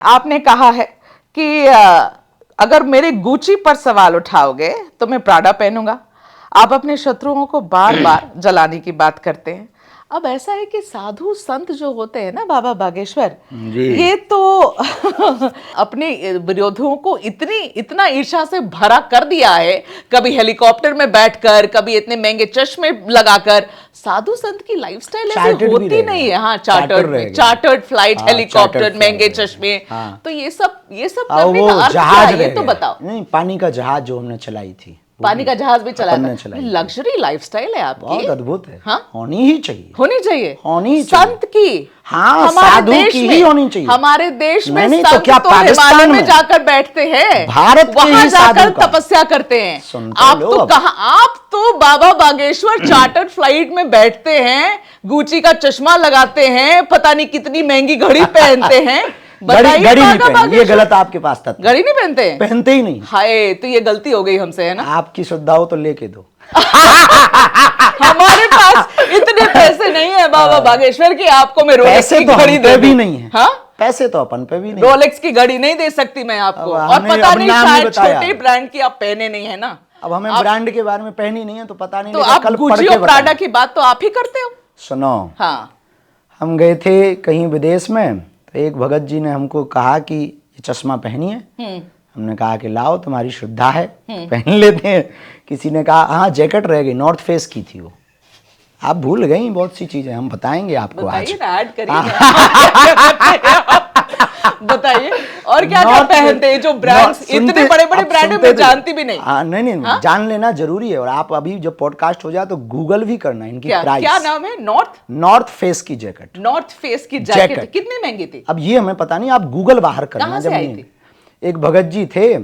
आपने कहा है कि अगर मेरे गुची पर सवाल उठाओगे तो मैं प्राडा पहनूंगा। आप अपने शत्रुओं को बार बार जलाने की बात करते हैं। अब ऐसा है कि साधु संत जो होते हैं ना बाबा बागेश्वर, ये तो अपने विरोधियों को इतना ईर्ष्या से भरा कर दिया है। कभी हेलीकॉप्टर में बैठकर, कभी इतने महंगे चश्मे लगाकर। साधु संत की लाइफस्टाइल ऐसी होती नहीं है। हाँ, चार्टर्ड फ्लाइट, हेलीकॉप्टर, महंगे चश्मे। तो ये सब करने का अर्थ क्या है, ये तो बताओ। नहीं, पानी का जहाज जो हमने चलाई थी, पानी का जहाज भी चला था। लग्जरी लाइफस्टाइल है आपकी, बहुत अद्भुत है। हाँ? होनी ही चाहिए, संत की। हाँ, साधु की ही होनी चाहिए। हमारे देश में नहीं संत तो क्या हिमालय में जाकर बैठते हैं, भारत वहां जाकर तपस्या करते हैं। आप तो बाबा बागेश्वर चार्टर्ड फ्लाइट में बैठते हैं, गुची का चश्मा लगाते हैं, पता नहीं कितनी महंगी घड़ी पहनते हैं। घड़ी नहीं पहनते, ये गलत आपके पास तथ्य। घड़ी नहीं पहनते हैं? पहनते ही नहीं। हाय, तो ये गलती हो गई हमसे, है ना? आपकी श्रद्धा हो तो लेके दो। हमारे पास इतने पैसे नहीं है बाबा बागेश्वर की आपको मैं रोलेक्स की घड़ी दे भी नहीं है। हाँ? पैसे तो अपन पे भी नहीं। रोलेक्स की घड़ी नहीं दे सकती मैं आपको। और पता नहीं शायद छोटे ब्रांड की आप पहने नहीं है ना। अब हमें ब्रांड के बारे में पहनी नहीं है तो पता नहीं। तो आप गुची और प्राडा की बात तो आप ही करते हो। सुनो, हाँ, हम गए थे कहीं विदेश में, तो एक भगत जी ने हमको कहा कि ये चश्मा पहनिए। हमने कहा कि लाओ, तुम्हारी श्रद्धा है, पहन लेते हैं। किसी ने कहा हाँ, जैकेट रह गई, नॉर्थ फेस की थी वो। आप भूल गई बहुत सी चीजें, हम बताएंगे आपको आज। ऐड करिए। बताइए और क्या क्या पहनते हैं जो ब्रांड्स, इतने बड़े बड़े ब्रांड मैं जानती भी नहीं। नहीं, जान लेना जरूरी है। और आप अभी जब पॉडकास्ट हो जाए तो गूगल भी करना इनकी प्राइस। क्या नाम है? नॉर्थ फेस की जैकेट। नॉर्थ फेस की जैकेट कितनी महंगी थी? अब ये हमें पता नहीं, आप गूगल बाहर करना। जब एक भगत जी थे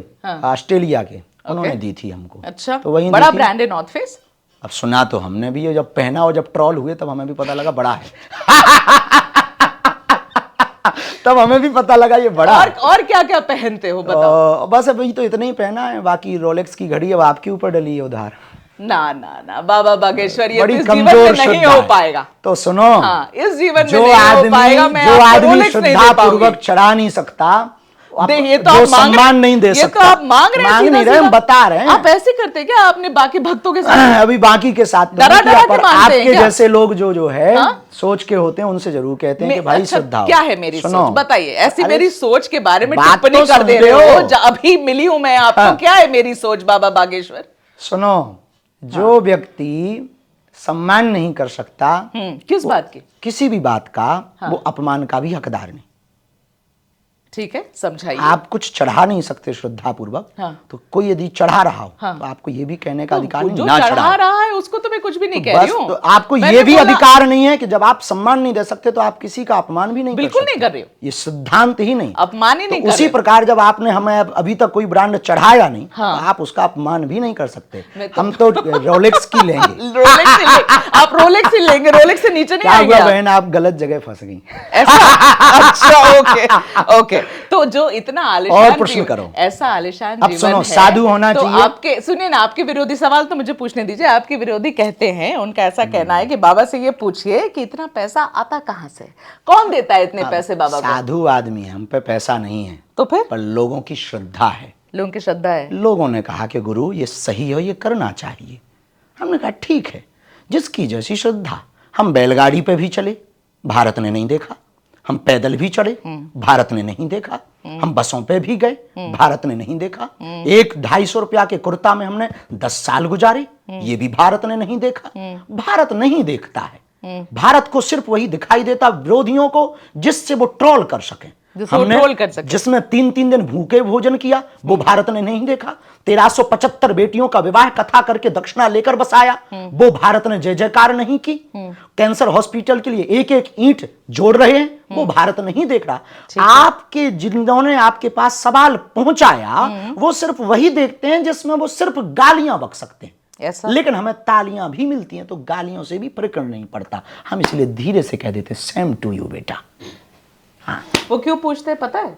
ऑस्ट्रेलिया के, उन्होंने दी थी हमको। अच्छा, तो वही बड़ा ब्रांड है नॉर्थ फेस। अब सुना तो हमने भी, जब पहना और जब ट्रोल हुए तब हमें भी पता लगा बड़ा है। तब हमें भी पता लगा ये बड़ा। और क्या क्या पहनते हो बताओ? बस अभी तो इतना ही पहना है, बाकी रोलेक्स की घड़ी अब आपके ऊपर डली है उधार। ना बाबा बागेश्वर, ये बड़ी इस जीवन में नहीं हो पाएगा। तो सुनो, हाँ, इस जीवन में नहीं हो पाएगा। जो आदमी श्रद्धा पूर्वक चढ़ा नहीं सकता, ये तो आप सम्मान नहीं दे सकता। ये तो आप मांग नहीं रहे, हम बता रहे हैं। आप ऐसे करते क्या अपने बाकी भक्तों के साथ? अभी बाकी के साथ डरा के आपके जैसे लोग जो है सोच के होते हैं, उनसे जरूर कहते हैं कि भाई श्रद्धा। क्या है मेरी सोच बताइए? ऐसी मेरी सोच के बारे में टिप्पणी कर दे रहे हो। अभी मिली हूं मैं आपको, क्या है मेरी सोच बाबा बागेश्वर? सुनो, जो व्यक्ति सम्मान नहीं कर सकता किस बात की, किसी भी बात का, वो अपमान का भी हकदार नहीं। ठीक है, समझाइए। आप कुछ चढ़ा नहीं सकते श्रद्धा पूर्वक। तो कोई यदि चढ़ा रहा हो तो आपको ये भी कहने का अधिकार नहीं, ना चढ़ा रहा है उसको तो मैं कुछ भी नहीं कह रही हूं। तो आपको ये भी अधिकार नहीं है कि जब आप सम्मान नहीं दे सकते तो आप किसी का अपमान भी नहीं बिल्कुल नहीं कर रहे हो। ये सिद्धांत ही नहीं, अपमान ही नहीं कर रहे। उसी प्रकार जब आपने हमें अभी तक कोई ब्रांड चढ़ाया नहीं, तो आप उसका अपमान भी नहीं कर सकते। हम तो रोलेक्स की लेंगे। आप रोलेक्स ही लेंगे, रोलेक्स से नीचे नहीं आएंगे। बहन, आप गलत जगह फंस गई। अच्छा, ओके। तो जो इतना आलिशान, और प्रश्न करो, ऐसा आलिशान जीवन सुनो, है, साधु होना तो चाहिए। आपके सुनिए ना, आपके विरोधी सवाल तो मुझे पूछने दीजिए। आपके विरोधी कहते हैं, उनका ऐसा कहना है कि बाबा से ये पूछिए कि इतना पैसा आता कहां से, कौन देता है इतने पैसे बाबा को? साधु आदमी है, हम पे पैसा नहीं है, तो फिर पर लोगों की श्रद्धा है। लोगों की श्रद्धा है। लोगों ने कहा कि गुरु ये सही है, ये करना चाहिए। हमने कहा ठीक है, जिसकी जैसी श्रद्धा। हम बैलगाड़ी पे भी चले, भारत ने नहीं देखा। हम पैदल भी चढ़े, भारत ने नहीं देखा। हम बसों पे भी गए, भारत ने नहीं देखा। 100-250 रुपया के कुर्ता में हमने 10 साल गुजारे, ये भी भारत ने नहीं देखा। भारत नहीं देखता है। भारत को सिर्फ वही दिखाई देता विरोधियों को जिससे वो ट्रोल कर सके। हमने जिसमें 3-3 दिन भूखे भोजन किया, वो भारत ने नहीं देखा। 1375 बेटियों का विवाह कथा करके दक्षिणा लेकर बसाया, वो भारत ने जय जयकार नहीं की। कैंसर हॉस्पिटल के लिए एक एक ईंट जोड़ रहे हैं, वो भारत नहीं देख रहा। आपके जिन्होंने आपके पास सवाल पहुंचाया, वो सिर्फ वही देखते हैं जिसमें वो सिर्फ गालियां बक सकते हैं। लेकिन हमें तालियां भी मिलती हैं, तो गालियों से भी फर्क नहीं पड़ता। हम इसलिए धीरे से कह देते सेम टू यू बेटा। हाँ। वो क्यों पूछते हैं पता है?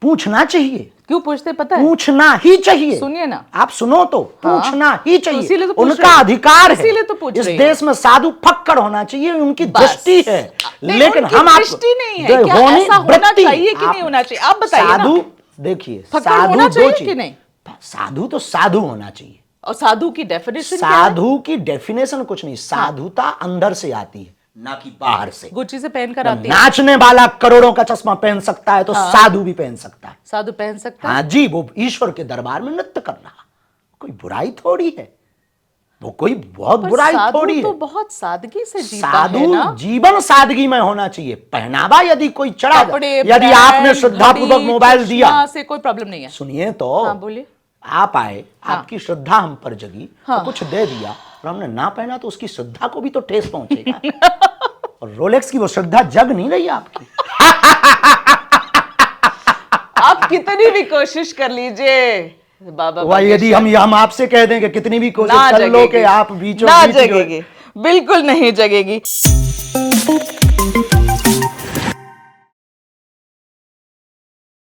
पूछना चाहिए, क्यों पूछते पता है? पूछना ही चाहिए। सुनिए ना, आप सुनो तो, पूछना ही तो चाहिए, इसीलिए तो पूछ उनका रही हूँ। अधिकार है। इसीलिए तो पूछ इस रही हूँ। देश में साधु फक्कड़ होना चाहिए, उनकी बस। दृष्टि है। नहीं, लेकिन उनकी हम आप दृष्टि नहीं है, क्या ऐसा होना चाहिए कि नहीं होना चाहिए? आप बताइए ना। साधु देखिए, फक्कड़ साधु होना दो चाहिए चीज, कि नहीं? साधु तो साधु होना चाहिए। और साधु की डेफिनेशन क्या है? साधु की डेफिनेशन कुछ नहीं, साधुता अंदर से आती है, ना कि बाहर से। गुच्ची से पहनकर आती है। नाचने वाला करोड़ों का चश्मा पहन सकता है तो साधु भी पहन सकता है। साधु पहन सकता है। हाँ जी, वो ईश्वर के दरबार में नृत्य कर रहा, कोई बुराई थोड़ी है, वो कोई बहुत पर बुराई साधु थोड़ी तो है। बहुत सादगी से जीता है साधु ना। जीवन सादगी में होना चाहिए। पहनावा यदि कोई चढ़ा, कपड़े, यदि ब्रांड, आपने श्रद्धापूर्वक घड़ी, मोबाइल दिया, चश्मा से कोई प्रॉब्लम नहीं है। सुनिए तो, हाँ बोलिए। आप आए, आपकी श्रद्धा हम पर जगी, हाँ। तो कुछ दे दिया और हमने ना पहना तो उसकी श्रद्धा को भी तो ठेस पहुंचेगा। और रोलेक्स की वो श्रद्धा जग नहीं रही आपकी। आप कितनी भी कोशिश कर लीजिए बाबा, वह यदि हम आपसे कह दें कि कितनी भी कोशिश ना कर लो कि जगेगी, आप बीचों ना बीच जो है, जगेगी, बिल्कुल नहीं जगेगी।